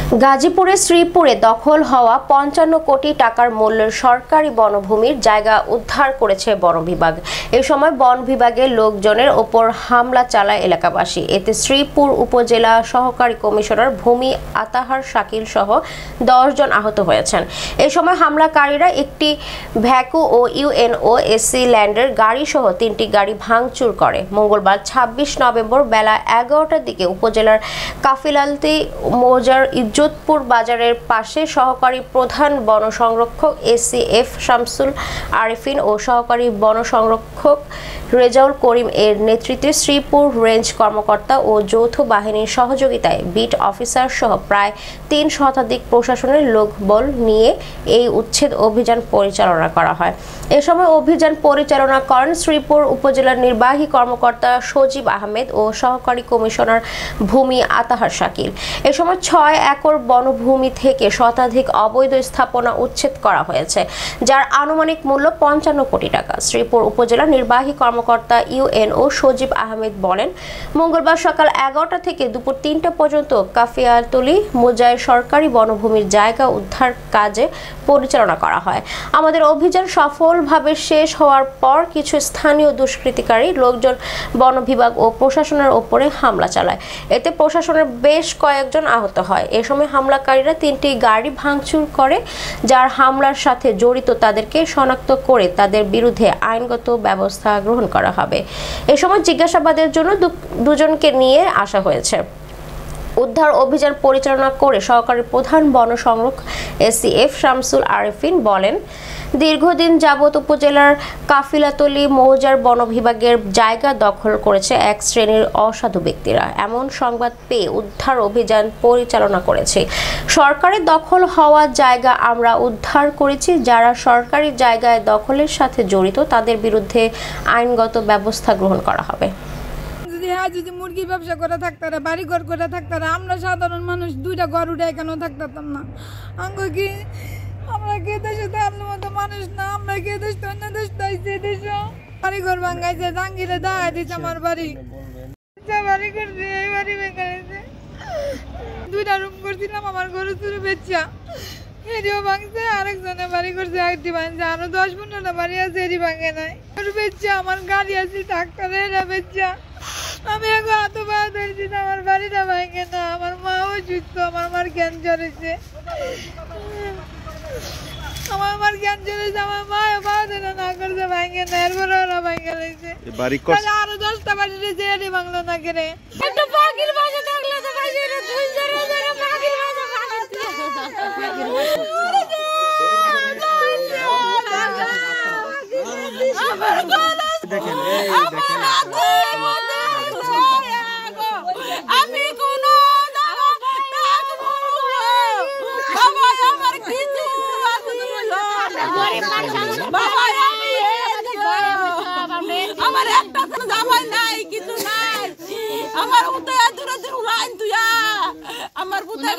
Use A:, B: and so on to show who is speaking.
A: গাজীপুরের শ্রীপুরে দখল হওয়া ৫৫ কোটি টাকার মূল্যের সরকারি বনভূমির জায়গা উদ্ধার করেছে বন বিভাগ। এ সময় বন বিভাগের লোকজনের ওপর হামলা চালায় এলাকাবাসী। এতে শ্রীপুর উপজেলা সহকারী কমিশনার ভূমি আতাহার শাকিল সহ ১০ জন আহত হয়েছেন। এ সময় হামলাকারীরা একটি ভ্যাকু ও ইউএনওএসসি ল্যান্ডের গাড়ি সহ ৩টি গাড়ি ভাঙচুর করে। মঙ্গলবার ২৬ নভেম্বর বেলা ১১টার দিকে উপজেলার কাফিলালতি মৌজার ইজ্জতপুর বাজারের পাশে সহকারী প্রধান বন সংরক্ষক এসিএফ শামসুল আরিফিন ও সহকারী বন সংরক্ষক রেজাউল করিম এর নেতৃত্বে শ্রীপুর রেঞ্জ কর্মকর্তা ও যৌথ বাহিনীর সহযোগিতায় বিট অফিসার সহ প্রায় ৩ শতাধিক প্রশাসনের লোকবল নিয়ে এই উচ্ছেদ অভিযান পরিচালনা করা হয়। এ সময় অভিযান পরিচালনা করেন শ্রীপুর উপজেলার নির্বাহী কর্মকর্তা সজীব আহমেদ ও সহকারী কমিশনার ভূমি আতাহার শাকিল। এ সময় ৬ একর বনভূমি থেকে শতাধিক অবৈধ স্থাপনা উচ্ছেদ করা হয়েছে, যার আনুমানিক মূল্য ৫৫ কোটি টাকা। শ্রীপুর উপজেলা নির্বাহী কর্মকর্তা ইউএনও সজীব আহমেদ বলেন, মঙ্গলবার সকাল ১১টা থেকে দুপুর ৩টা পর্যন্ত কাফিয়াতুলি মোজায় সরকারি বনভূমির জায়গা উদ্ধার কাজে পরিচালনা করা হয়। আমাদের অভিযান সফলভাবে শেষ হওয়ার পর কিছু স্থানীয় দুষ্কৃতিকারী লোকজন বন বিভাগ ও প্রশাসনের ওপরে হামলা চালায়। এতে প্রশাসনের বেশ কয়েকজন আহত হয়। এ সময় হামলাকারীরা ৩টি গাড়ি ভাঙচুর করে, যার হামলার সাথে জড়িত তাদেরকে শনাক্ত করে তাদের বিরুদ্ধে আইনগত ব্যবস্থা গ্রহণ করা হবে। এ সময় জিজ্ঞাসাবাদের জন্য দুজনকে নিয়ে আসা হয়েছে। উদ্ধার অভিযান পরিচালনা করে সহকারী প্রধান বন সংরক্ষক এসিএফ শামসুল আরিফিন বলেন, দীর্ঘদিন যাবৎ উপজেলার কাফিলাতলি মৌজার বন বিভাগের জায়গা দখল করেছে এক শ্রেণীর অসাধু ব্যক্তিরা। এমন সংবাদ পেয়ে উদ্ধার অভিযান পরিচালনা করেছে। সরকারি দখল হওয়া জায়গা আমরা উদ্ধার করেছি। যারা সরকারি জায়গায় দখলের সাথে জড়িত তাদের বিরুদ্ধে আইনগত ব্যবস্থা গ্রহণ করা হবে।
B: যদি মুরগির ব্যবসা করে থাকতারা, বাড়ি ঘর করে থাকতারা, আমরা সাধারণ মানুষ 2টা ঘর উঠে কেন থাকতাম না? কি আমরা কে দেশে থাকার মতো মানুষ না? আমরা কে দেশ অন্য দেশ দেশ বাড়ি ঘর ভাঙ্গাইছে, জাঙ্গিরে দেখা দিচ্ছে আমার বাড়ি বাড়ি করছে, এই বাড়ি বেকারেছে। 2টা রুম করছিলাম, আমার ঘরে চুরি বেচা এরিও ভাঙছে, আরেকজনে বাড়ি করছে, একটি ভাঙছে, আরো 10-15টা বাড়ি আছে, এরি ভাঙে নাই। বেচা আমার গাড়ি আছে, ডাক্তারে এরা বেচা আমি এখন হাত পা ধরেছি, আমার বাড়িটা ভাঙে না। আমার মাও সুস্থ, আমার মার ক্যান্সার হয়েছে, আমার ক্যান্সার হয়েছে, আমার মাও পা ধরে না করছে, ভাঙে না। এরপরে ওরা ভাঙে রয়েছে, আরো 10টা বাড়ি রয়েছে, এটি ভাঙলো না কেন? একটা পাখির বাসা থাকলে তো পাখির আমি কোন আমার একটা জামাই নাই, কিছু নাই। আমার উদয় দূরে দূর লাইন তুই আমার বুঝতে